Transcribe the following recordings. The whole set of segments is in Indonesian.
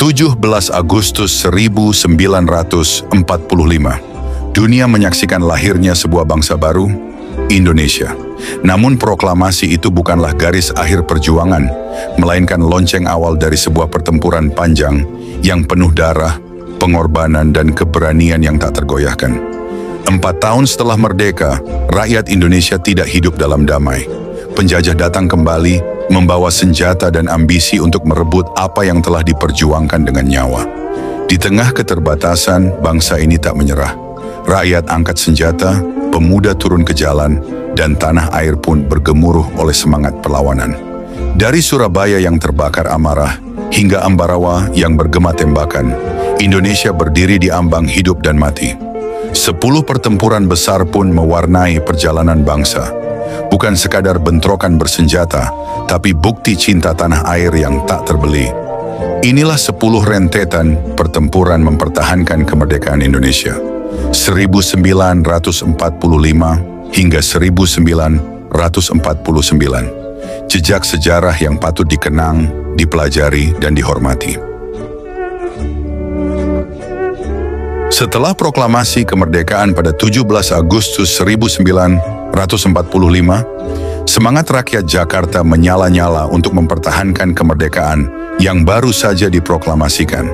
17 Agustus 1945, dunia menyaksikan lahirnya sebuah bangsa baru, Indonesia. Namun proklamasi itu bukanlah garis akhir perjuangan, melainkan lonceng awal dari sebuah pertempuran panjang yang penuh darah, pengorbanan, dan keberanian yang tak tergoyahkan. 4 tahun setelah merdeka, rakyat Indonesia tidak hidup dalam damai. Penjajah datang kembali, membawa senjata dan ambisi untuk merebut apa yang telah diperjuangkan dengan nyawa. Di tengah keterbatasan, bangsa ini tak menyerah. Rakyat angkat senjata, pemuda turun ke jalan, dan tanah air pun bergemuruh oleh semangat perlawanan. Dari Surabaya yang terbakar amarah, hingga Ambarawa yang bergema tembakan, Indonesia berdiri di ambang hidup dan mati. 10 pertempuran besar pun mewarnai perjalanan bangsa. Bukan sekadar bentrokan bersenjata, tapi bukti cinta tanah air yang tak terbeli. Inilah 10 rentetan pertempuran mempertahankan kemerdekaan Indonesia. 1945 hingga 1949. Jejak sejarah yang patut dikenang, dipelajari, dan dihormati. Setelah proklamasi kemerdekaan pada 17 Agustus 1945, semangat rakyat Jakarta menyala-nyala untuk mempertahankan kemerdekaan yang baru saja diproklamasikan.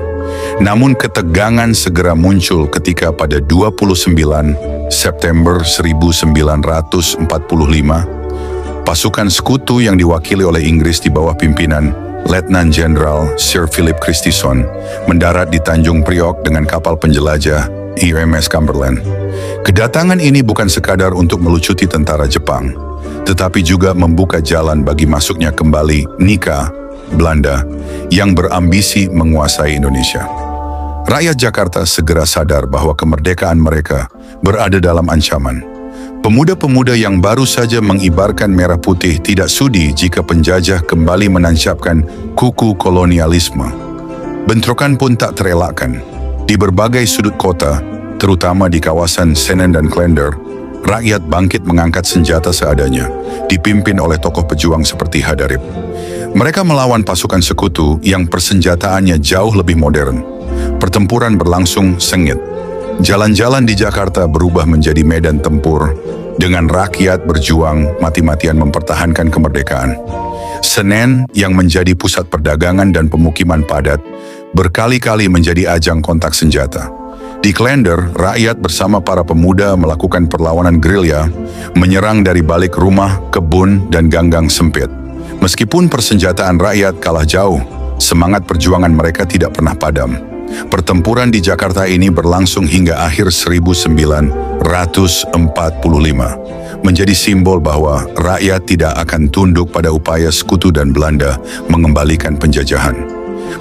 Namun ketegangan segera muncul ketika pada 29 September 1945, pasukan sekutu yang diwakili oleh Inggris di bawah pimpinan Letnan Jenderal Sir Philip Christison mendarat di Tanjung Priok dengan kapal penjelajah UMS Cumberland. Kedatangan ini bukan sekadar untuk melucuti tentara Jepang, tetapi juga membuka jalan bagi masuknya kembali Nika, Belanda, yang berambisi menguasai Indonesia. Rakyat Jakarta segera sadar bahwa kemerdekaan mereka berada dalam ancaman. Pemuda-pemuda yang baru saja mengibarkan merah putih tidak sudi jika penjajah kembali menancapkan kuku kolonialisme. Bentrokan pun tak terelakkan. Di berbagai sudut kota, terutama di kawasan Senen dan Klender, rakyat bangkit mengangkat senjata seadanya, dipimpin oleh tokoh pejuang seperti Hadarip. Mereka melawan pasukan sekutu yang persenjataannya jauh lebih modern. Pertempuran berlangsung sengit. Jalan-jalan di Jakarta berubah menjadi medan tempur, dengan rakyat berjuang mati-matian mempertahankan kemerdekaan. Senen yang menjadi pusat perdagangan dan pemukiman padat, berkali-kali menjadi ajang kontak senjata. Di Klender, rakyat bersama para pemuda melakukan perlawanan gerilya, menyerang dari balik rumah, kebun, dan ganggang sempit. Meskipun persenjataan rakyat kalah jauh, semangat perjuangan mereka tidak pernah padam. Pertempuran di Jakarta ini berlangsung hingga akhir 1945, menjadi simbol bahwa rakyat tidak akan tunduk pada upaya sekutu dan Belanda mengembalikan penjajahan.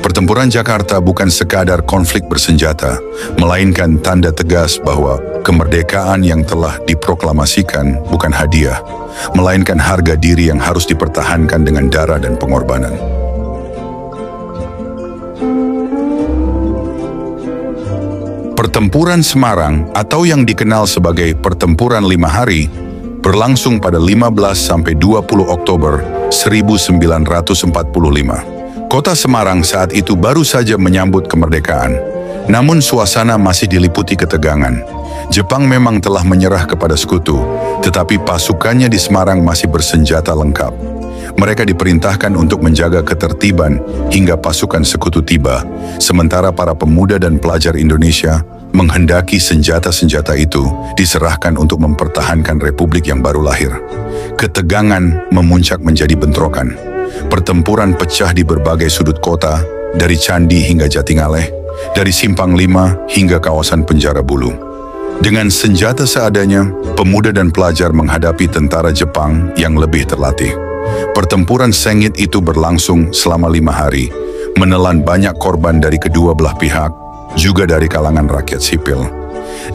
Pertempuran Jakarta bukan sekadar konflik bersenjata, melainkan tanda tegas bahwa kemerdekaan yang telah diproklamasikan bukan hadiah, melainkan harga diri yang harus dipertahankan dengan darah dan pengorbanan. Pertempuran Semarang atau yang dikenal sebagai Pertempuran 5 Hari berlangsung pada 15–20 Oktober 1945. Kota Semarang saat itu baru saja menyambut kemerdekaan, namun suasana masih diliputi ketegangan. Jepang memang telah menyerah kepada sekutu, tetapi pasukannya di Semarang masih bersenjata lengkap. Mereka diperintahkan untuk menjaga ketertiban hingga pasukan sekutu tiba, sementara para pemuda dan pelajar Indonesia menghendaki senjata-senjata itu diserahkan untuk mempertahankan republik yang baru lahir. Ketegangan memuncak menjadi bentrokan. Pertempuran pecah di berbagai sudut kota, dari Candi hingga Jatingaleh, dari Simpang 5 hingga kawasan Penjara Bulu. Dengan senjata seadanya, pemuda dan pelajar menghadapi tentara Jepang yang lebih terlatih. Pertempuran sengit itu berlangsung selama 5 hari, menelan banyak korban dari kedua belah pihak, juga dari kalangan rakyat sipil.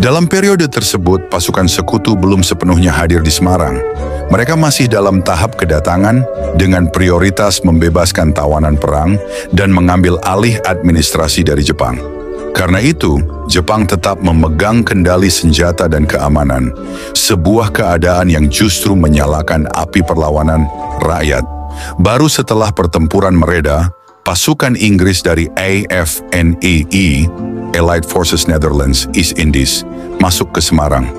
Dalam periode tersebut, pasukan sekutu belum sepenuhnya hadir di Semarang. Mereka masih dalam tahap kedatangan dengan prioritas membebaskan tawanan perang dan mengambil alih administrasi dari Jepang. Karena itu, Jepang tetap memegang kendali senjata dan keamanan, sebuah keadaan yang justru menyalakan api perlawanan rakyat. Baru setelah pertempuran mereda, pasukan Inggris dari AFNEE, Allied Forces Netherlands East Indies, masuk ke Semarang.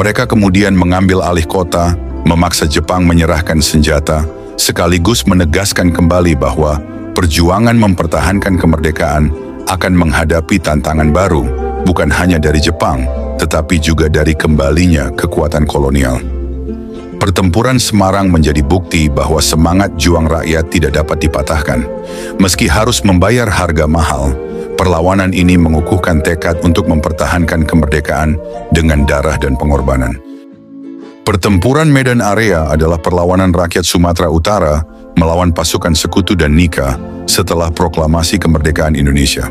Mereka kemudian mengambil alih kota, memaksa Jepang menyerahkan senjata, sekaligus menegaskan kembali bahwa perjuangan mempertahankan kemerdekaan akan menghadapi tantangan baru, bukan hanya dari Jepang, tetapi juga dari kembalinya kekuatan kolonial. Pertempuran Semarang menjadi bukti bahwa semangat juang rakyat tidak dapat dipatahkan. Meski harus membayar harga mahal, perlawanan ini mengukuhkan tekad untuk mempertahankan kemerdekaan dengan darah dan pengorbanan. Pertempuran Medan Area adalah perlawanan rakyat Sumatera Utara melawan pasukan Sekutu dan Nika setelah proklamasi kemerdekaan Indonesia.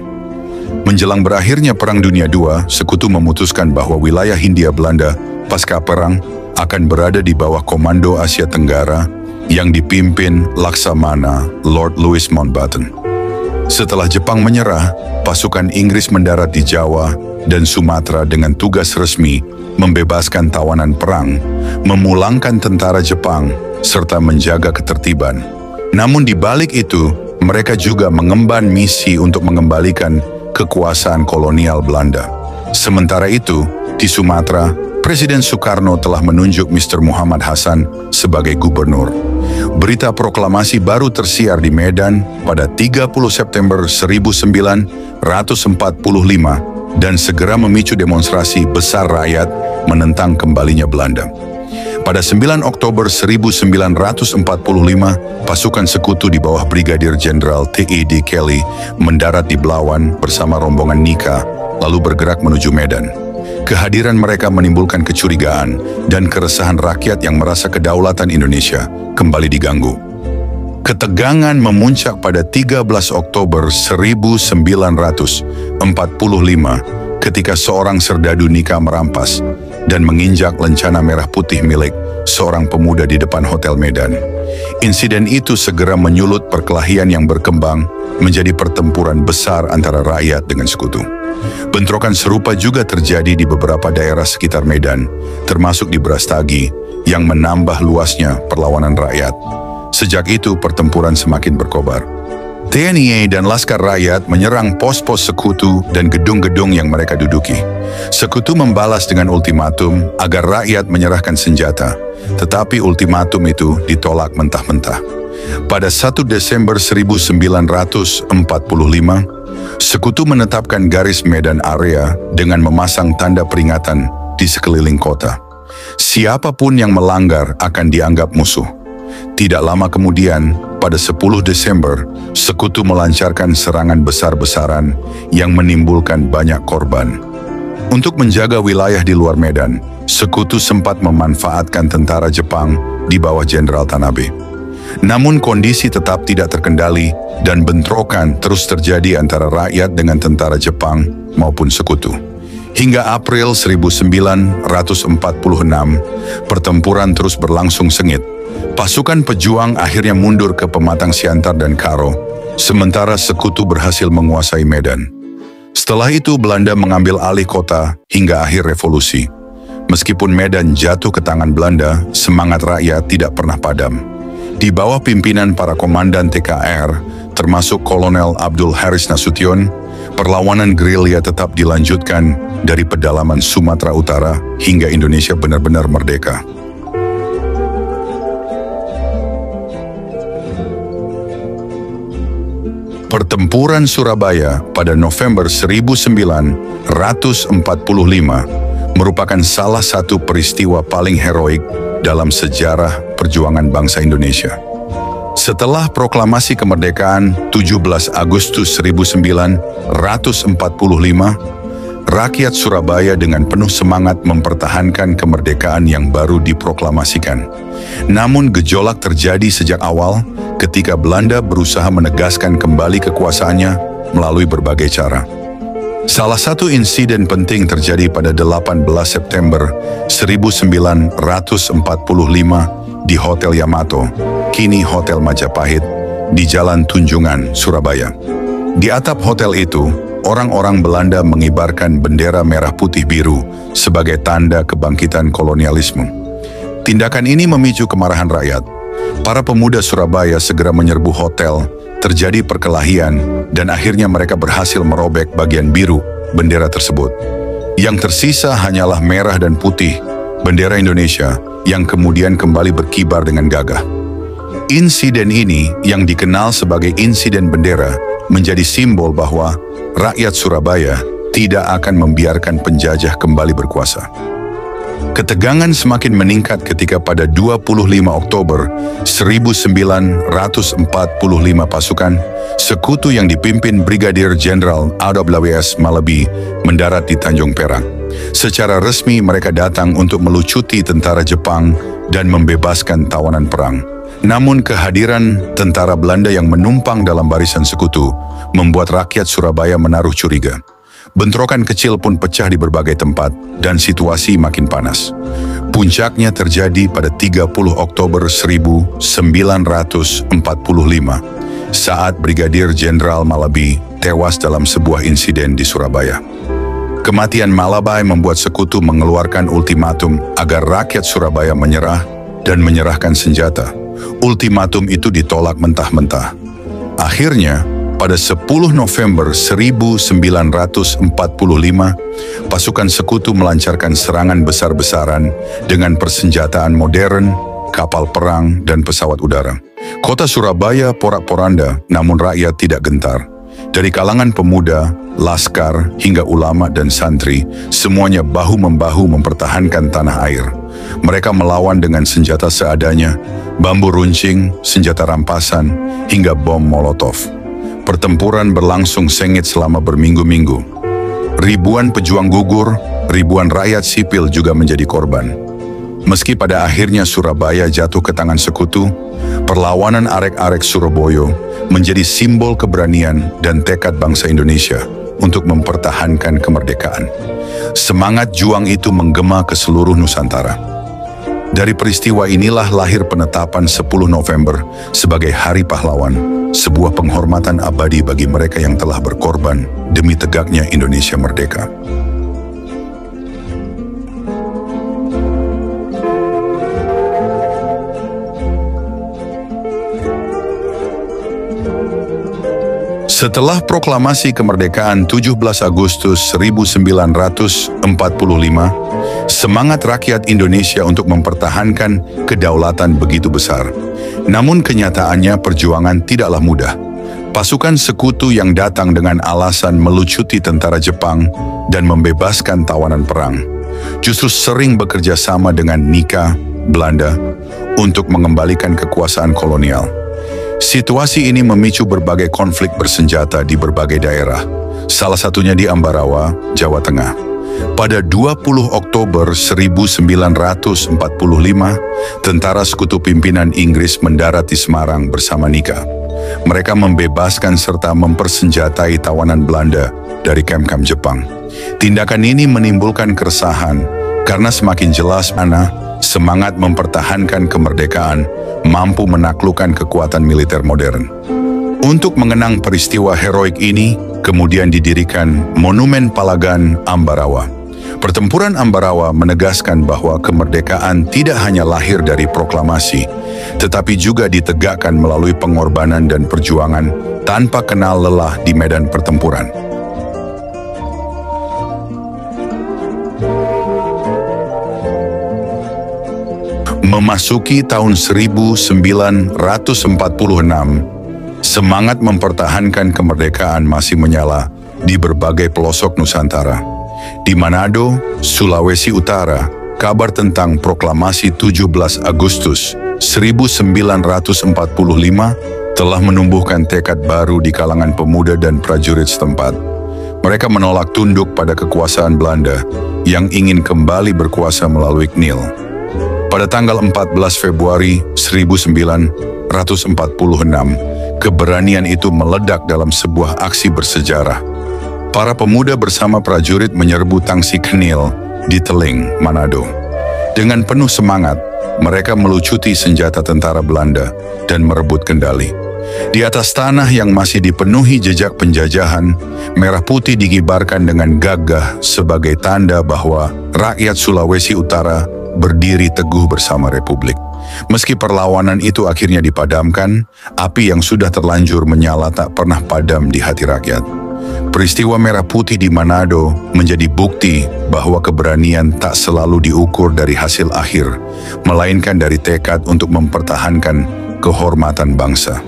Menjelang berakhirnya Perang Dunia II, Sekutu memutuskan bahwa wilayah Hindia Belanda pasca perang akan berada di bawah Komando Asia Tenggara yang dipimpin Laksamana Lord Louis Mountbatten. Setelah Jepang menyerah, pasukan Inggris mendarat di Jawa dan Sumatera dengan tugas resmi membebaskan tawanan perang, memulangkan tentara Jepang, serta menjaga ketertiban. Namun di balik itu, mereka juga mengemban misi untuk mengembalikan kekuasaan kolonial Belanda. Sementara itu, di Sumatera, Presiden Soekarno telah menunjuk Mr. Muhammad Hasan sebagai gubernur. Berita proklamasi baru tersiar di Medan pada 30 September 1945 dan segera memicu demonstrasi besar rakyat menentang kembalinya Belanda. Pada 9 Oktober 1945, pasukan Sekutu di bawah Brigadir Jenderal T.E.D. Kelly mendarat di Belawan bersama rombongan Nika, lalu bergerak menuju Medan. Kehadiran mereka menimbulkan kecurigaan dan keresahan rakyat yang merasa kedaulatan Indonesia kembali diganggu. Ketegangan memuncak pada 13 Oktober 1945 ketika seorang serdadu Nika merampas dan menginjak lencana merah putih milik seorang pemuda di depan Hotel Medan. Insiden itu segera menyulut perkelahian yang berkembang menjadi pertempuran besar antara rakyat dengan Sekutu. Bentrokan serupa juga terjadi di beberapa daerah sekitar Medan, termasuk di Brastagi, yang menambah luasnya perlawanan rakyat. Sejak itu, pertempuran semakin berkobar. TNI dan Laskar Rakyat menyerang pos-pos Sekutu dan gedung-gedung yang mereka duduki. Sekutu membalas dengan ultimatum agar rakyat menyerahkan senjata, tetapi ultimatum itu ditolak mentah-mentah. Pada 1 Desember 1945, Sekutu menetapkan garis Medan Area dengan memasang tanda peringatan di sekeliling kota. Siapapun yang melanggar akan dianggap musuh. Tidak lama kemudian, pada 10 Desember, Sekutu melancarkan serangan besar-besaran yang menimbulkan banyak korban. Untuk menjaga wilayah di luar Medan, Sekutu sempat memanfaatkan tentara Jepang di bawah Jenderal Tanabe. Namun kondisi tetap tidak terkendali dan bentrokan terus terjadi antara rakyat dengan tentara Jepang maupun Sekutu. Hingga April 1946, pertempuran terus berlangsung sengit. Pasukan pejuang akhirnya mundur ke Pematang Siantar dan Karo, sementara Sekutu berhasil menguasai Medan. Setelah itu Belanda mengambil alih kota hingga akhir revolusi. Meskipun Medan jatuh ke tangan Belanda, semangat rakyat tidak pernah padam. Di bawah pimpinan para komandan TKR, termasuk Kolonel Abdul Haris Nasution, perlawanan gerilya tetap dilanjutkan dari pedalaman Sumatera Utara hingga Indonesia benar-benar merdeka. Pertempuran Surabaya pada November 1945 merupakan salah satu peristiwa paling heroik dalam sejarah perjuangan bangsa Indonesia. Setelah proklamasi kemerdekaan 17 Agustus 1945, rakyat Surabaya dengan penuh semangat mempertahankan kemerdekaan yang baru diproklamasikan. Namun gejolak terjadi sejak awal ketika Belanda berusaha menegaskan kembali kekuasaannya melalui berbagai cara. Salah satu insiden penting terjadi pada 18 September 1945 di Hotel Yamato, kini Hotel Majapahit, di Jalan Tunjungan, Surabaya. Di atap hotel itu, orang-orang Belanda mengibarkan bendera merah putih biru sebagai tanda kebangkitan kolonialisme. Tindakan ini memicu kemarahan rakyat. Para pemuda Surabaya segera menyerbu hotel, terjadi perkelahian dan akhirnya mereka berhasil merobek bagian biru bendera tersebut. Yang tersisa hanyalah merah dan putih, bendera Indonesia yang kemudian kembali berkibar dengan gagah. Insiden ini yang dikenal sebagai insiden bendera menjadi simbol bahwa rakyat Surabaya tidak akan membiarkan penjajah kembali berkuasa. Ketegangan semakin meningkat ketika pada 25 Oktober 1945 pasukan sekutu yang dipimpin Brigadir Jenderal A.W.S. Malabi mendarat di Tanjung Perak. Secara resmi mereka datang untuk melucuti tentara Jepang dan membebaskan tawanan perang. Namun kehadiran tentara Belanda yang menumpang dalam barisan sekutu membuat rakyat Surabaya menaruh curiga. Bentrokan kecil pun pecah di berbagai tempat dan situasi makin panas. Puncaknya terjadi pada 30 Oktober 1945 saat Brigadir Jenderal Malabi tewas dalam sebuah insiden di Surabaya. Kematian Malabi membuat sekutu mengeluarkan ultimatum agar rakyat Surabaya menyerah dan menyerahkan senjata. Ultimatum itu ditolak mentah-mentah. Akhirnya, pada 10 November 1945, pasukan sekutu melancarkan serangan besar-besaran dengan persenjataan modern, kapal perang, dan pesawat udara. Kota Surabaya porak-poranda, namun rakyat tidak gentar. Dari kalangan pemuda, laskar, hingga ulama dan santri, semuanya bahu-membahu mempertahankan tanah air. Mereka melawan dengan senjata seadanya, bambu runcing, senjata rampasan, hingga bom molotov. Pertempuran berlangsung sengit selama berminggu-minggu. Ribuan pejuang gugur, ribuan rakyat sipil juga menjadi korban. Meski pada akhirnya Surabaya jatuh ke tangan sekutu, perlawanan arek-arek Surabaya menjadi simbol keberanian dan tekad bangsa Indonesia untuk mempertahankan kemerdekaan. Semangat juang itu menggema ke seluruh Nusantara. Dari peristiwa inilah lahir penetapan 10 November sebagai Hari Pahlawan, sebuah penghormatan abadi bagi mereka yang telah berkorban demi tegaknya Indonesia merdeka. Setelah proklamasi kemerdekaan 17 Agustus 1945, semangat rakyat Indonesia untuk mempertahankan kedaulatan begitu besar. Namun kenyataannya perjuangan tidaklah mudah. Pasukan sekutu yang datang dengan alasan melucuti tentara Jepang dan membebaskan tawanan perang, justru sering bekerja sama dengan Nika, Belanda, untuk mengembalikan kekuasaan kolonial. Situasi ini memicu berbagai konflik bersenjata di berbagai daerah, salah satunya di Ambarawa, Jawa Tengah. Pada 20 Oktober 1945, tentara sekutu pimpinan Inggris mendarat di Semarang bersama Nika. Mereka membebaskan serta mempersenjatai tawanan Belanda dari kamp-kamp Jepang. Tindakan ini menimbulkan keresahan karena semakin jelas mana semangat mempertahankan kemerdekaan mampu menaklukkan kekuatan militer modern. Untuk mengenang peristiwa heroik ini, kemudian didirikan Monumen Palagan Ambarawa. Pertempuran Ambarawa menegaskan bahwa kemerdekaan tidak hanya lahir dari proklamasi, tetapi juga ditegakkan melalui pengorbanan dan perjuangan tanpa kenal lelah di medan pertempuran. Memasuki tahun 1946, semangat mempertahankan kemerdekaan masih menyala di berbagai pelosok Nusantara. Di Manado, Sulawesi Utara, kabar tentang proklamasi 17 Agustus 1945 telah menumbuhkan tekad baru di kalangan pemuda dan prajurit setempat. Mereka menolak tunduk pada kekuasaan Belanda yang ingin kembali berkuasa melalui KNIL. Pada tanggal 14 Februari 1946, keberanian itu meledak dalam sebuah aksi bersejarah. Para pemuda bersama prajurit menyerbu tangsi KNIL di Teling, Manado. Dengan penuh semangat, mereka melucuti senjata tentara Belanda dan merebut kendali. Di atas tanah yang masih dipenuhi jejak penjajahan, merah putih dikibarkan dengan gagah sebagai tanda bahwa rakyat Sulawesi Utara berdiri teguh bersama Republik. Meski perlawanan itu akhirnya dipadamkan, api yang sudah terlanjur menyala tak pernah padam di hati rakyat. Peristiwa Merah Putih di Manado menjadi bukti bahwa keberanian tak selalu diukur dari hasil akhir, melainkan dari tekad untuk mempertahankan kehormatan bangsa.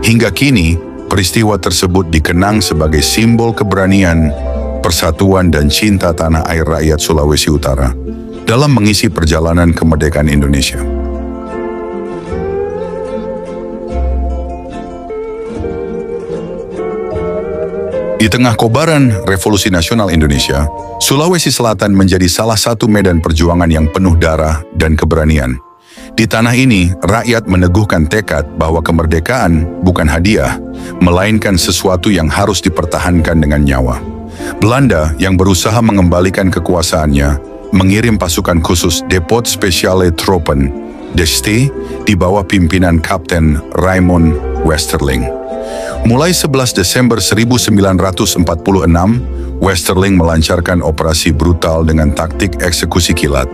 Hingga kini, peristiwa tersebut dikenang sebagai simbol keberanian, persatuan dan cinta tanah air rakyat Sulawesi Utara dalam mengisi perjalanan kemerdekaan Indonesia. Di tengah kobaran Revolusi Nasional Indonesia, Sulawesi Selatan menjadi salah satu medan perjuangan yang penuh darah dan keberanian. Di tanah ini, rakyat meneguhkan tekad bahwa kemerdekaan bukan hadiah, melainkan sesuatu yang harus dipertahankan dengan nyawa. Belanda yang berusaha mengembalikan kekuasaannya, mengirim pasukan khusus Depot Speciale Troepen, DST, di bawah pimpinan Kapten Raymond Westerling. Mulai 11 Desember 1946, Westerling melancarkan operasi brutal dengan taktik eksekusi kilat.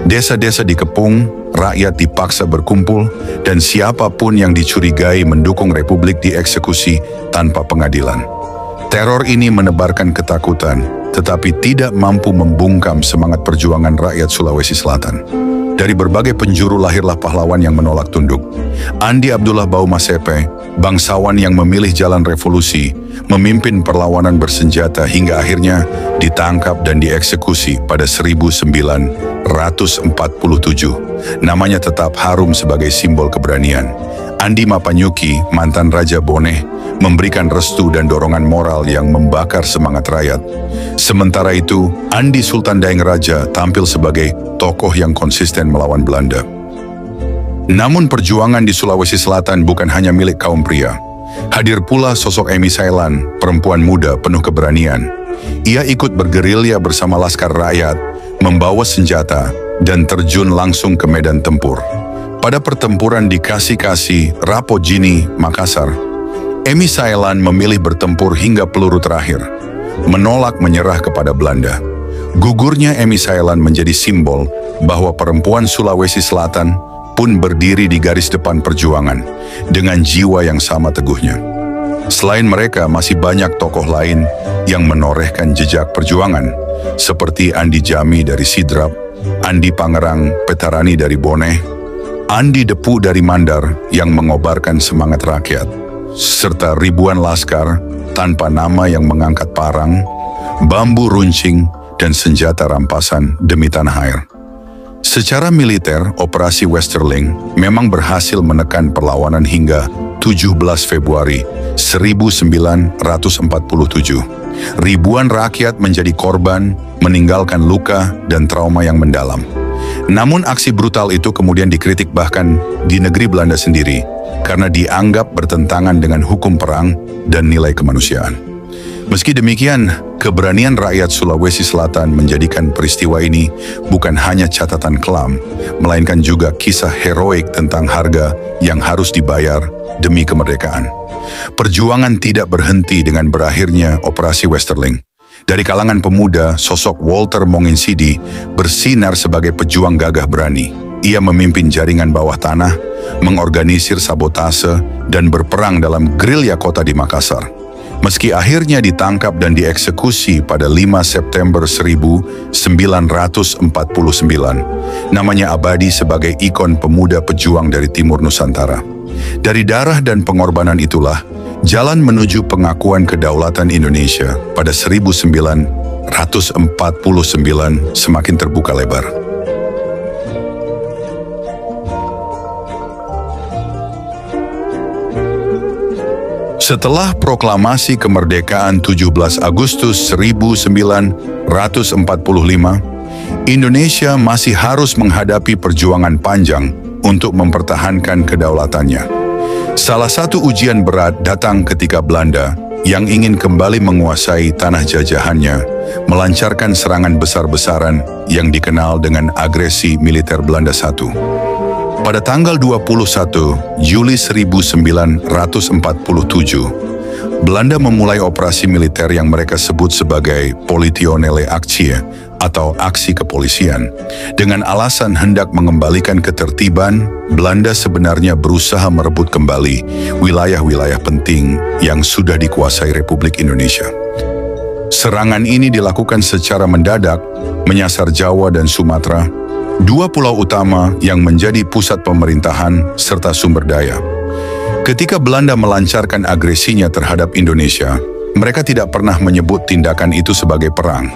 Desa-desa dikepung, rakyat dipaksa berkumpul, dan siapapun yang dicurigai mendukung Republik dieksekusi tanpa pengadilan. Teror ini menebarkan ketakutan, tetapi tidak mampu membungkam semangat perjuangan rakyat Sulawesi Selatan. Dari berbagai penjuru lahirlah pahlawan yang menolak tunduk. Andi Abdullah Baumasepe, bangsawan yang memilih jalan revolusi, memimpin perlawanan bersenjata hingga akhirnya ditangkap dan dieksekusi pada 1947. Namanya tetap harum sebagai simbol keberanian. Andi Mapanyuki, mantan Raja Boneh, memberikan restu dan dorongan moral yang membakar semangat rakyat. Sementara itu, Andi Sultan Daeng Raja tampil sebagai tokoh yang konsisten melawan Belanda. Namun perjuangan di Sulawesi Selatan bukan hanya milik kaum pria. Hadir pula sosok Emi Sailan, perempuan muda penuh keberanian. Ia ikut bergerilya bersama laskar rakyat, membawa senjata, dan terjun langsung ke medan tempur. Pada pertempuran di Kasi-Kasi, Rapojini, Makassar, Emi Sailan memilih bertempur hingga peluru terakhir, menolak menyerah kepada Belanda. Gugurnya Emi Sailan menjadi simbol bahwa perempuan Sulawesi Selatan pun berdiri di garis depan perjuangan dengan jiwa yang sama teguhnya. Selain mereka, masih banyak tokoh lain yang menorehkan jejak perjuangan, seperti Andi Jami dari Sidrap, Andi Pangerang Petarani dari Boneh, Andi Depu dari Mandar yang mengobarkan semangat rakyat, serta ribuan laskar tanpa nama yang mengangkat parang, bambu runcing, dan senjata rampasan demi tanah air. Secara militer, operasi Westerling memang berhasil menekan perlawanan hingga 17 Februari 1947. Ribuan rakyat menjadi korban, meninggalkan luka dan trauma yang mendalam. Namun aksi brutal itu kemudian dikritik bahkan di negeri Belanda sendiri karena dianggap bertentangan dengan hukum perang dan nilai kemanusiaan. Meski demikian, keberanian rakyat Sulawesi Selatan menjadikan peristiwa ini bukan hanya catatan kelam, melainkan juga kisah heroik tentang harga yang harus dibayar demi kemerdekaan. Perjuangan tidak berhenti dengan berakhirnya Operasi Westerling. Dari kalangan pemuda, sosok Walter Monginsidi bersinar sebagai pejuang gagah berani. Ia memimpin jaringan bawah tanah, mengorganisir sabotase, dan berperang dalam gerilya kota di Makassar. Meski akhirnya ditangkap dan dieksekusi pada 5 September 1949, namanya abadi sebagai ikon pemuda pejuang dari Timur Nusantara. Dari darah dan pengorbanan itulah, jalan menuju pengakuan kedaulatan Indonesia pada 1949 semakin terbuka lebar. Setelah proklamasi kemerdekaan 17 Agustus 1945, Indonesia masih harus menghadapi perjuangan panjang untuk mempertahankan kedaulatannya. Salah satu ujian berat datang ketika Belanda yang ingin kembali menguasai tanah jajahannya, melancarkan serangan besar-besaran yang dikenal dengan agresi militer Belanda I. Pada tanggal 21 Juli 1947, Belanda memulai operasi militer yang mereka sebut sebagai Politionele Actie atau aksi kepolisian. Dengan alasan hendak mengembalikan ketertiban, Belanda sebenarnya berusaha merebut kembali wilayah-wilayah penting yang sudah dikuasai Republik Indonesia. Serangan ini dilakukan secara mendadak, menyasar Jawa dan Sumatera, dua pulau utama yang menjadi pusat pemerintahan serta sumber daya. Ketika Belanda melancarkan agresinya terhadap Indonesia, mereka tidak pernah menyebut tindakan itu sebagai perang.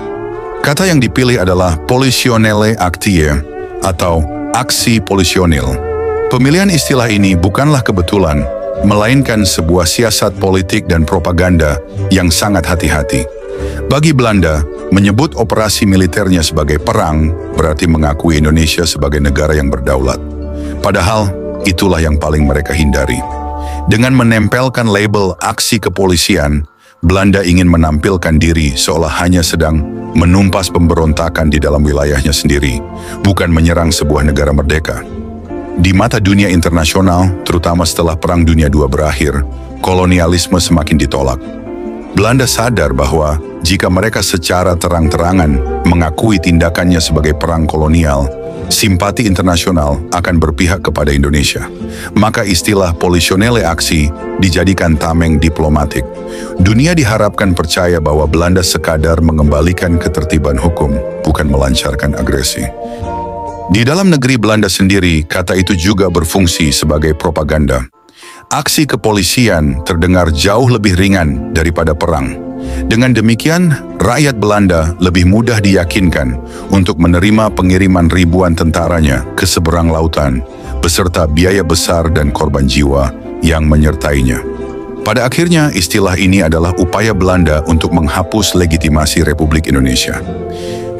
Kata yang dipilih adalah politionele actie atau aksi polisionil. Pemilihan istilah ini bukanlah kebetulan, melainkan sebuah siasat politik dan propaganda yang sangat hati-hati. Bagi Belanda, menyebut operasi militernya sebagai perang berarti mengakui Indonesia sebagai negara yang berdaulat. Padahal, itulah yang paling mereka hindari. Dengan menempelkan label aksi kepolisian, Belanda ingin menampilkan diri seolah hanya sedang menumpas pemberontakan di dalam wilayahnya sendiri, bukan menyerang sebuah negara merdeka. Di mata dunia internasional, terutama setelah Perang Dunia II berakhir, kolonialisme semakin ditolak. Belanda sadar bahwa jika mereka secara terang-terangan mengakui tindakannya sebagai perang kolonial, simpati internasional akan berpihak kepada Indonesia. Maka istilah politionele aksi dijadikan tameng diplomatik. Dunia diharapkan percaya bahwa Belanda sekadar mengembalikan ketertiban hukum, bukan melancarkan agresi. Di dalam negeri Belanda sendiri, kata itu juga berfungsi sebagai propaganda. Aksi kepolisian terdengar jauh lebih ringan daripada perang. Dengan demikian, rakyat Belanda lebih mudah diyakinkan untuk menerima pengiriman ribuan tentaranya ke seberang lautan, beserta biaya besar dan korban jiwa yang menyertainya. Pada akhirnya, istilah ini adalah upaya Belanda untuk menghapus legitimasi Republik Indonesia.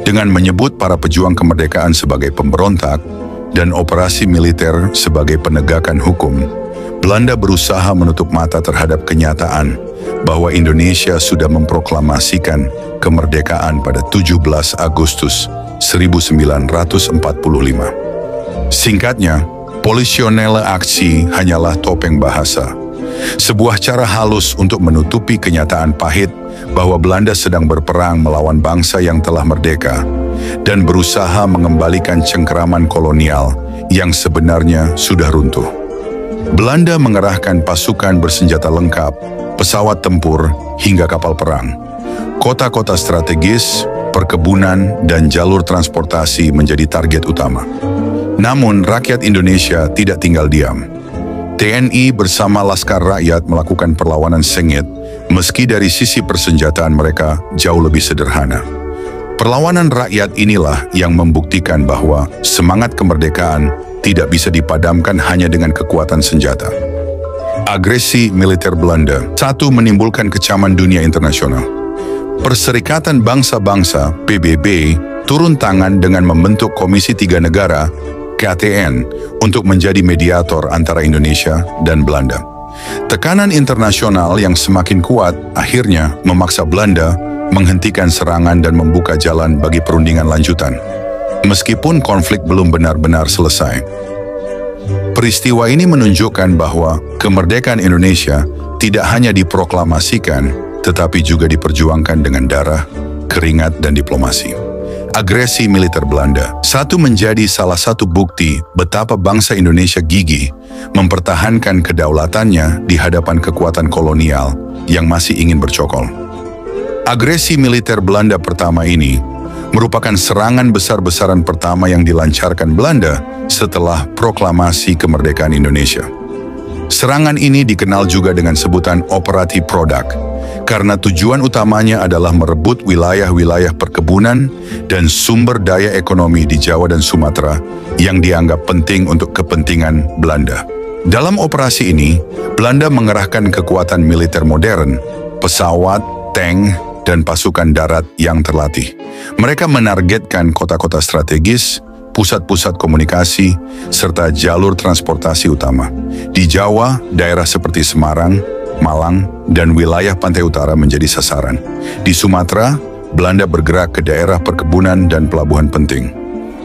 Dengan menyebut para pejuang kemerdekaan sebagai pemberontak dan operasi militer sebagai penegakan hukum, Belanda berusaha menutup mata terhadap kenyataan bahwa Indonesia sudah memproklamasikan kemerdekaan pada 17 Agustus 1945. Singkatnya, politionele aksi hanyalah topeng bahasa. Sebuah cara halus untuk menutupi kenyataan pahit bahwa Belanda sedang berperang melawan bangsa yang telah merdeka dan berusaha mengembalikan cengkeraman kolonial yang sebenarnya sudah runtuh. Belanda mengerahkan pasukan bersenjata lengkap, pesawat tempur, hingga kapal perang. Kota-kota strategis, perkebunan, dan jalur transportasi menjadi target utama. Namun, rakyat Indonesia tidak tinggal diam. TNI bersama Laskar Rakyat melakukan perlawanan sengit, meski dari sisi persenjataan mereka jauh lebih sederhana. Perlawanan rakyat inilah yang membuktikan bahwa semangat kemerdekaan tidak bisa dipadamkan hanya dengan kekuatan senjata. Agresi militer Belanda, satu, menimbulkan kecaman dunia internasional. Perserikatan Bangsa-Bangsa (PBB) turun tangan dengan membentuk Komisi Tiga Negara (KTN) untuk menjadi mediator antara Indonesia dan Belanda. Tekanan internasional yang semakin kuat akhirnya memaksa Belanda menghentikan serangan dan membuka jalan bagi perundingan lanjutan. Meskipun konflik belum benar-benar selesai. Peristiwa ini menunjukkan bahwa kemerdekaan Indonesia tidak hanya diproklamasikan, tetapi juga diperjuangkan dengan darah, keringat, dan diplomasi. Agresi militer Belanda, satu, menjadi salah satu bukti betapa bangsa Indonesia gigih mempertahankan kedaulatannya di hadapan kekuatan kolonial yang masih ingin bercokol. Agresi militer Belanda pertama ini merupakan serangan besar-besaran pertama yang dilancarkan Belanda setelah proklamasi kemerdekaan Indonesia. Serangan ini dikenal juga dengan sebutan Operasi Produk, karena tujuan utamanya adalah merebut wilayah-wilayah perkebunan dan sumber daya ekonomi di Jawa dan Sumatera yang dianggap penting untuk kepentingan Belanda. Dalam operasi ini, Belanda mengerahkan kekuatan militer modern, pesawat, tank, dan pasukan darat yang terlatih. Mereka menargetkan kota-kota strategis, pusat-pusat komunikasi, serta jalur transportasi utama. Di Jawa, daerah seperti Semarang, Malang, dan wilayah pantai utara menjadi sasaran. Di Sumatera, Belanda bergerak ke daerah perkebunan dan pelabuhan penting.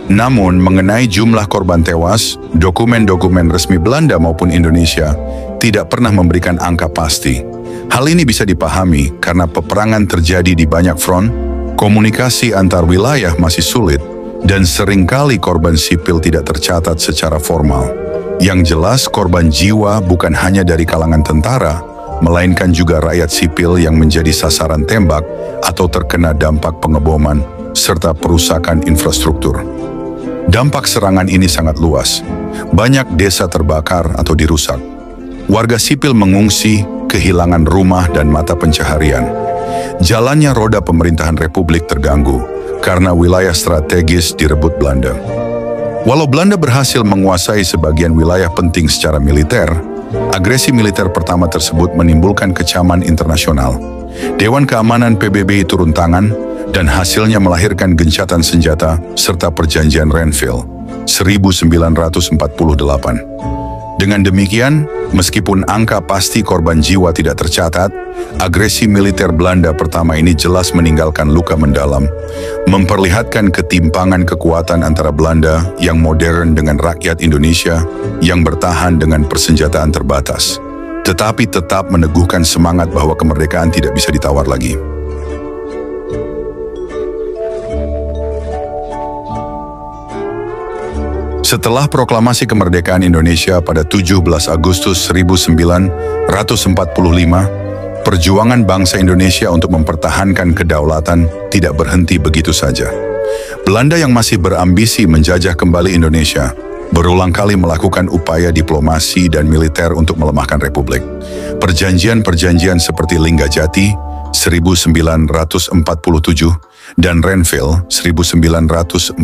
Namun, mengenai jumlah korban tewas, dokumen-dokumen resmi Belanda maupun Indonesia tidak pernah memberikan angka pasti. Hal ini bisa dipahami karena peperangan terjadi di banyak front Komunikasi antar wilayah masih sulit dan seringkali korban sipil tidak tercatat secara formal. Yang jelas korban jiwa bukan hanya dari kalangan tentara, melainkan juga rakyat sipil yang menjadi sasaran tembak atau terkena dampak pengeboman serta perusakan infrastruktur. Dampak serangan ini sangat luas. Banyak desa terbakar atau dirusak. Warga sipil mengungsi, kehilangan rumah dan mata pencaharian. Jalannya roda pemerintahan Republik terganggu karena wilayah strategis direbut Belanda. Walau Belanda berhasil menguasai sebagian wilayah penting secara militer, agresi militer pertama tersebut menimbulkan kecaman internasional. Dewan Keamanan PBB turun tangan dan hasilnya melahirkan gencatan senjata serta Perjanjian Renville 1948. Dengan demikian, meskipun angka pasti korban jiwa tidak tercatat, agresi militer Belanda pertama ini jelas meninggalkan luka mendalam, memperlihatkan ketimpangan kekuatan antara Belanda yang modern dengan rakyat Indonesia yang bertahan dengan persenjataan terbatas, tetapi tetap meneguhkan semangat bahwa kemerdekaan tidak bisa ditawar lagi. Setelah proklamasi kemerdekaan Indonesia pada 17 Agustus 1945, perjuangan bangsa Indonesia untuk mempertahankan kedaulatan tidak berhenti begitu saja. Belanda yang masih berambisi menjajah kembali Indonesia, berulang kali melakukan upaya diplomasi dan militer untuk melemahkan Republik. Perjanjian-perjanjian seperti Linggajati 1947 dan Renville 1948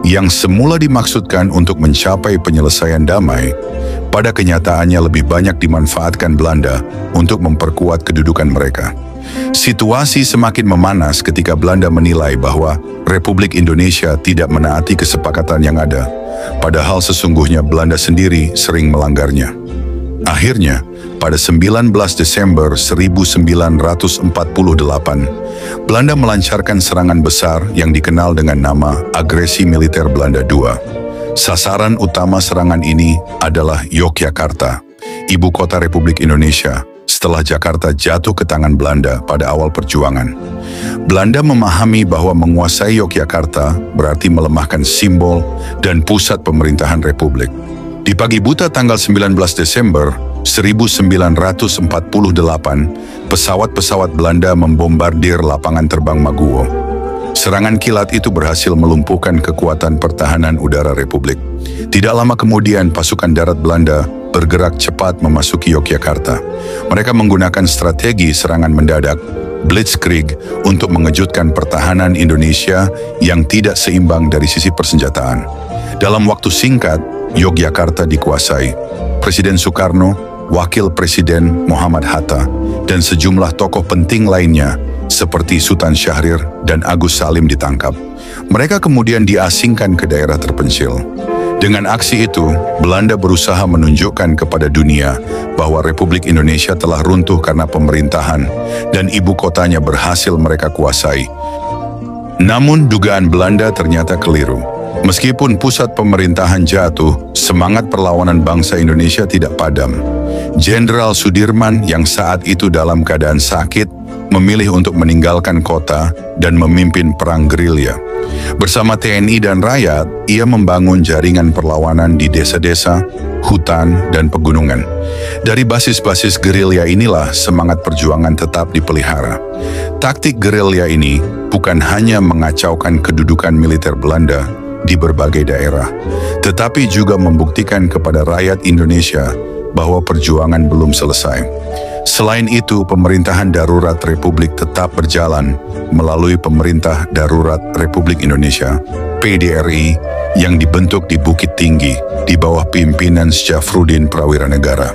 yang semula dimaksudkan untuk mencapai penyelesaian damai, pada kenyataannya lebih banyak dimanfaatkan Belanda untuk memperkuat kedudukan mereka. Situasi semakin memanas ketika Belanda menilai bahwa Republik Indonesia tidak menaati kesepakatan yang ada, padahal sesungguhnya Belanda sendiri sering melanggarnya. Akhirnya, pada 19 Desember 1948, Belanda melancarkan serangan besar yang dikenal dengan nama Agresi Militer Belanda II. Sasaran utama serangan ini adalah Yogyakarta, ibu kota Republik Indonesia, setelah Jakarta jatuh ke tangan Belanda pada awal perjuangan. Belanda memahami bahwa menguasai Yogyakarta berarti melemahkan simbol dan pusat pemerintahan Republik. Di pagi buta tanggal 19 Desember 1948, pesawat-pesawat Belanda membombardir lapangan terbang Maguwo. Serangan kilat itu berhasil melumpuhkan kekuatan pertahanan udara Republik. Tidak lama kemudian, pasukan darat Belanda bergerak cepat memasuki Yogyakarta. Mereka menggunakan strategi serangan mendadak, Blitzkrieg, untuk mengejutkan pertahanan Indonesia yang tidak seimbang dari sisi persenjataan. Dalam waktu singkat, Yogyakarta dikuasai. Presiden Soekarno, Wakil Presiden Muhammad Hatta, dan sejumlah tokoh penting lainnya seperti Sultan Syahrir dan Agus Salim ditangkap. Mereka kemudian diasingkan ke daerah terpencil. Dengan aksi itu, Belanda berusaha menunjukkan kepada dunia bahwa Republik Indonesia telah runtuh karena pemerintahan dan ibu kotanya berhasil mereka kuasai. Namun dugaan Belanda ternyata keliru. Meskipun pusat pemerintahan jatuh, semangat perlawanan bangsa Indonesia tidak padam. Jenderal Sudirman yang saat itu dalam keadaan sakit memilih untuk meninggalkan kota dan memimpin perang gerilya. Bersama TNI dan rakyat, ia membangun jaringan perlawanan di desa-desa, hutan, dan pegunungan. Dari basis-basis gerilya inilah semangat perjuangan tetap dipelihara. Taktik gerilya ini bukan hanya mengacaukan kedudukan militer Belanda di berbagai daerah, tetapi juga membuktikan kepada rakyat Indonesia bahwa perjuangan belum selesai. Selain itu, pemerintahan darurat Republik tetap berjalan melalui Pemerintah Darurat Republik Indonesia, PDRI, yang dibentuk di Bukit Tinggi di bawah pimpinan Syafruddin Prawiranegara.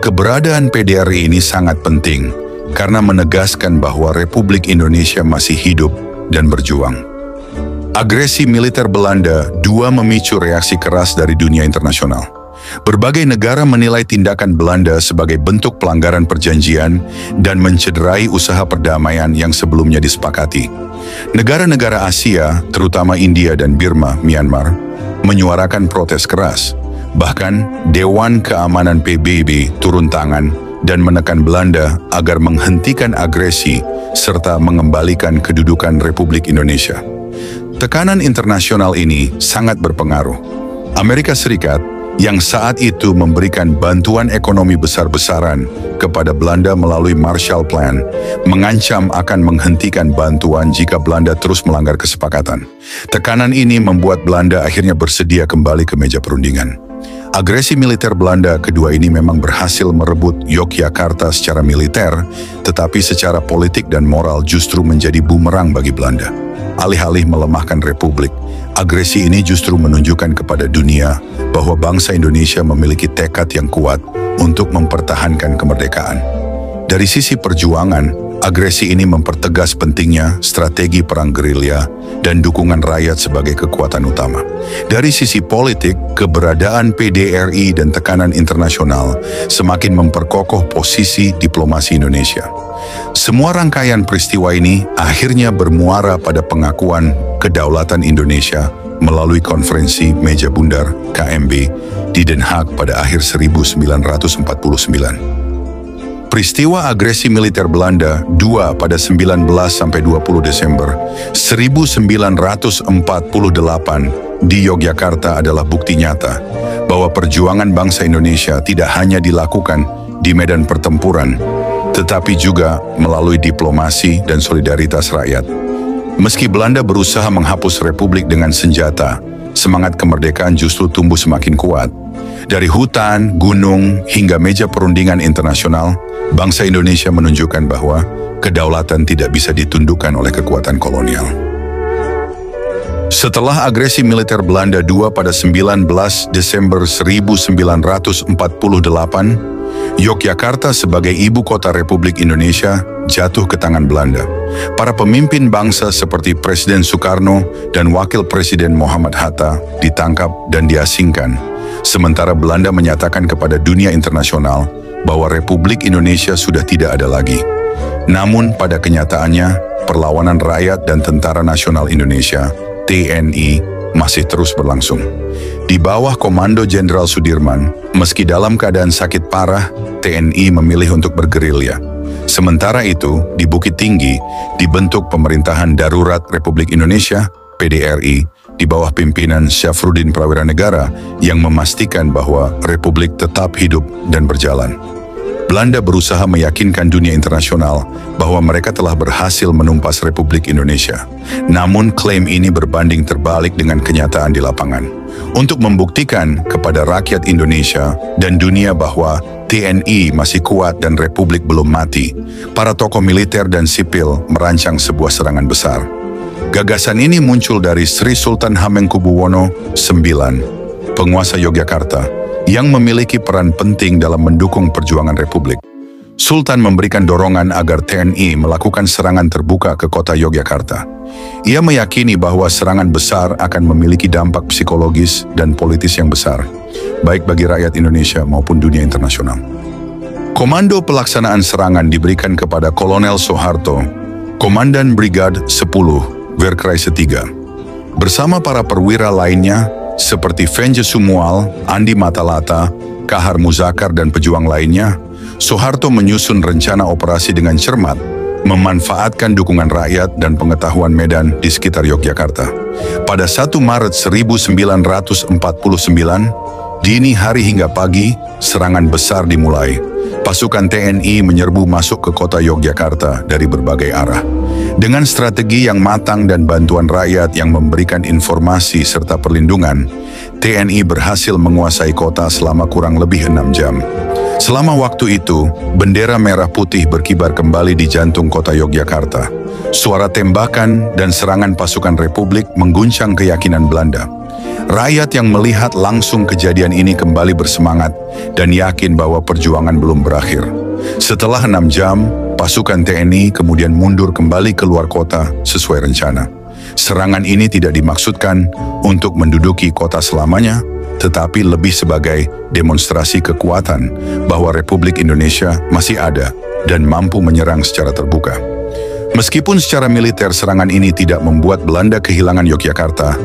Keberadaan PDRI ini sangat penting karena menegaskan bahwa Republik Indonesia masih hidup dan berjuang. Agresi militer Belanda II memicu reaksi keras dari dunia internasional. Berbagai negara menilai tindakan Belanda sebagai bentuk pelanggaran perjanjian dan mencederai usaha perdamaian yang sebelumnya disepakati. Negara-negara Asia, terutama India dan Burma, Myanmar, menyuarakan protes keras. Bahkan, Dewan Keamanan PBB turun tangan dan menekan Belanda agar menghentikan agresi serta mengembalikan kedudukan Republik Indonesia. Tekanan internasional ini sangat berpengaruh. Amerika Serikat yang saat itu memberikan bantuan ekonomi besar-besaran kepada Belanda melalui Marshall Plan, mengancam akan menghentikan bantuan jika Belanda terus melanggar kesepakatan. Tekanan ini membuat Belanda akhirnya bersedia kembali ke meja perundingan. Agresi militer Belanda kedua ini memang berhasil merebut Yogyakarta secara militer, tetapi secara politik dan moral justru menjadi bumerang bagi Belanda. Alih-alih melemahkan Republik, agresi ini justru menunjukkan kepada dunia bahwa bangsa Indonesia memiliki tekad yang kuat untuk mempertahankan kemerdekaan. Dari sisi perjuangan, agresi ini mempertegas pentingnya strategi perang gerilya dan dukungan rakyat sebagai kekuatan utama. Dari sisi politik, keberadaan PDRI dan tekanan internasional semakin memperkokoh posisi diplomasi Indonesia. Semua rangkaian peristiwa ini akhirnya bermuara pada pengakuan kedaulatan Indonesia melalui konferensi Meja Bundar KMB di Den Haag pada akhir 1949. Peristiwa agresi militer Belanda II pada 19–20 Desember 1948 di Yogyakarta adalah bukti nyata bahwa perjuangan bangsa Indonesia tidak hanya dilakukan di medan pertempuran, tetapi juga melalui diplomasi dan solidaritas rakyat. Meski Belanda berusaha menghapus Republik dengan senjata, semangat kemerdekaan justru tumbuh semakin kuat. Dari hutan, gunung, hingga meja perundingan internasional, bangsa Indonesia menunjukkan bahwa kedaulatan tidak bisa ditundukkan oleh kekuatan kolonial. Setelah agresi militer Belanda II pada 19 Desember 1948, Yogyakarta sebagai ibu kota Republik Indonesia jatuh ke tangan Belanda. Para pemimpin bangsa seperti Presiden Soekarno dan Wakil Presiden Muhammad Hatta ditangkap dan diasingkan, sementara Belanda menyatakan kepada dunia internasional bahwa Republik Indonesia sudah tidak ada lagi. Namun pada kenyataannya, perlawanan rakyat dan Tentara Nasional Indonesia, TNI, masih terus berlangsung. Di bawah Komando Jenderal Sudirman, meski dalam keadaan sakit parah, TNI memilih untuk bergerilya. Sementara itu, di Bukit Tinggi, dibentuk Pemerintahan Darurat Republik Indonesia, PDRI, di bawah pimpinan Syafruddin Prawiranegara yang memastikan bahwa Republik tetap hidup dan berjalan. Belanda berusaha meyakinkan dunia internasional bahwa mereka telah berhasil menumpas Republik Indonesia. Namun klaim ini berbanding terbalik dengan kenyataan di lapangan. Untuk membuktikan kepada rakyat Indonesia dan dunia bahwa TNI masih kuat dan Republik belum mati, para tokoh militer dan sipil merancang sebuah serangan besar. Gagasan ini muncul dari Sri Sultan Hamengkubuwono IX, penguasa Yogyakarta, yang memiliki peran penting dalam mendukung perjuangan Republik. Sultan memberikan dorongan agar TNI melakukan serangan terbuka ke kota Yogyakarta. Ia meyakini bahwa serangan besar akan memiliki dampak psikologis dan politis yang besar, baik bagi rakyat Indonesia maupun dunia internasional. Komando pelaksanaan serangan diberikan kepada Kolonel Soeharto, Komandan Brigade 10, Verkreise 3. Bersama para perwira lainnya, seperti Venje Sumual, Andi Matalata, Kahar Muzakar dan pejuang lainnya, Soeharto menyusun rencana operasi dengan cermat, memanfaatkan dukungan rakyat dan pengetahuan medan di sekitar Yogyakarta. Pada 1 Maret 1949, dini hari hingga pagi, serangan besar dimulai. Pasukan TNI menyerbu masuk ke kota Yogyakarta dari berbagai arah. Dengan strategi yang matang dan bantuan rakyat yang memberikan informasi serta perlindungan, TNI berhasil menguasai kota selama kurang lebih 6 jam. Selama waktu itu, bendera merah putih berkibar kembali di jantung kota Yogyakarta. Suara tembakan dan serangan pasukan Republik mengguncang keyakinan Belanda. Rakyat yang melihat langsung kejadian ini kembali bersemangat dan yakin bahwa perjuangan belum berakhir. Setelah 6 jam, pasukan TNI kemudian mundur kembali keluar kota sesuai rencana. Serangan ini tidak dimaksudkan untuk menduduki kota selamanya, tetapi lebih sebagai demonstrasi kekuatan bahwa Republik Indonesia masih ada dan mampu menyerang secara terbuka. Meskipun secara militer serangan ini tidak membuat Belanda kehilangan Yogyakarta,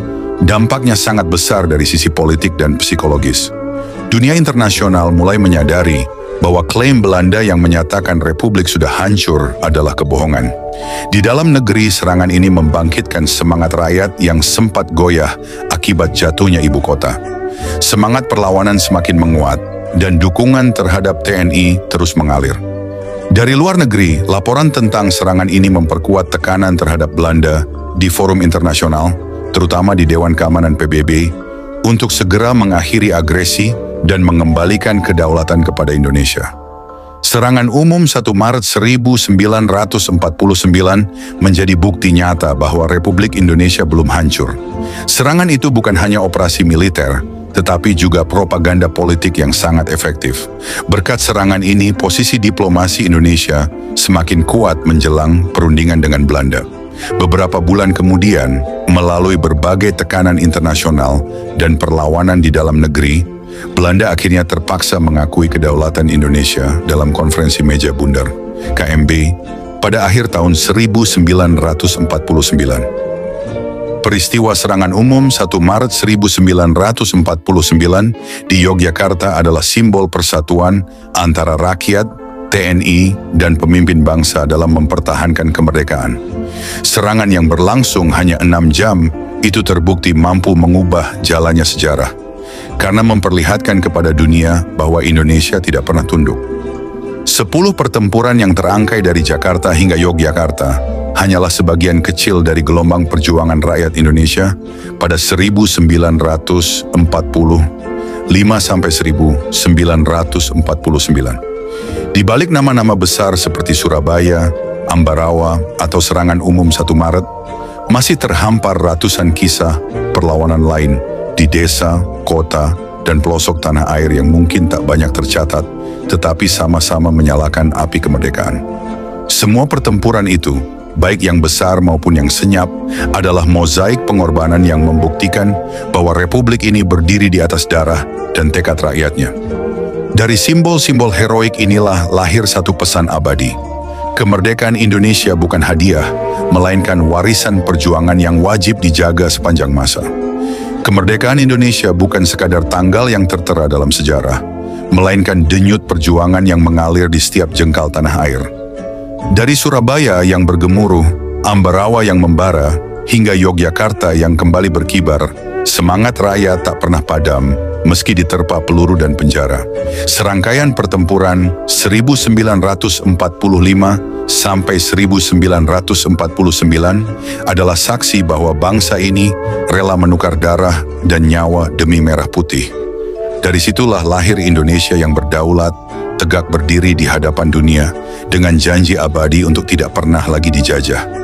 dampaknya sangat besar dari sisi politik dan psikologis. Dunia internasional mulai menyadari bahwa klaim Belanda yang menyatakan Republik sudah hancur adalah kebohongan. Di dalam negeri, serangan ini membangkitkan semangat rakyat yang sempat goyah akibat jatuhnya ibu kota. Semangat perlawanan semakin menguat dan dukungan terhadap TNI terus mengalir. Dari luar negeri, laporan tentang serangan ini memperkuat tekanan terhadap Belanda di forum internasional, terutama di Dewan Keamanan PBB, untuk segera mengakhiri agresi dan mengembalikan kedaulatan kepada Indonesia. Serangan umum 1 Maret 1949 menjadi bukti nyata bahwa Republik Indonesia belum hancur. Serangan itu bukan hanya operasi militer, tetapi juga propaganda politik yang sangat efektif. Berkat serangan ini, posisi diplomasi Indonesia semakin kuat menjelang perundingan dengan Belanda. Beberapa bulan kemudian, melalui berbagai tekanan internasional dan perlawanan di dalam negeri, Belanda akhirnya terpaksa mengakui kedaulatan Indonesia dalam Konferensi Meja Bundar, KMB, pada akhir tahun 1949. Peristiwa serangan umum 1 Maret 1949 di Yogyakarta adalah simbol persatuan antara rakyat, TNI, dan pemimpin bangsa dalam mempertahankan kemerdekaan. Serangan yang berlangsung hanya 6 jam itu terbukti mampu mengubah jalannya sejarah, karena memperlihatkan kepada dunia bahwa Indonesia tidak pernah tunduk. 10 pertempuran yang terangkai dari Jakarta hingga Yogyakarta hanyalah sebagian kecil dari gelombang perjuangan rakyat Indonesia pada 1945–1949. Di balik nama-nama besar seperti Surabaya, Ambarawa, atau serangan umum 1 Maret, masih terhampar ratusan kisah perlawanan lain di desa, kota, dan pelosok tanah air yang mungkin tak banyak tercatat, tetapi sama-sama menyalakan api kemerdekaan. Semua pertempuran itu, baik yang besar maupun yang senyap, adalah mozaik pengorbanan yang membuktikan bahwa Republik ini berdiri di atas darah dan tekad rakyatnya. Dari simbol-simbol heroik inilah lahir satu pesan abadi. Kemerdekaan Indonesia bukan hadiah, melainkan warisan perjuangan yang wajib dijaga sepanjang masa. Kemerdekaan Indonesia bukan sekadar tanggal yang tertera dalam sejarah, melainkan denyut perjuangan yang mengalir di setiap jengkal tanah air. Dari Surabaya yang bergemuruh, Ambarawa yang membara, hingga Yogyakarta yang kembali berkibar, semangat rakyat tak pernah padam meski diterpa peluru dan penjara. Serangkaian pertempuran 1945 sampai 1949 adalah saksi bahwa bangsa ini rela menukar darah dan nyawa demi merah putih. Dari situlah lahir Indonesia yang berdaulat, tegak berdiri di hadapan dunia dengan janji abadi untuk tidak pernah lagi dijajah.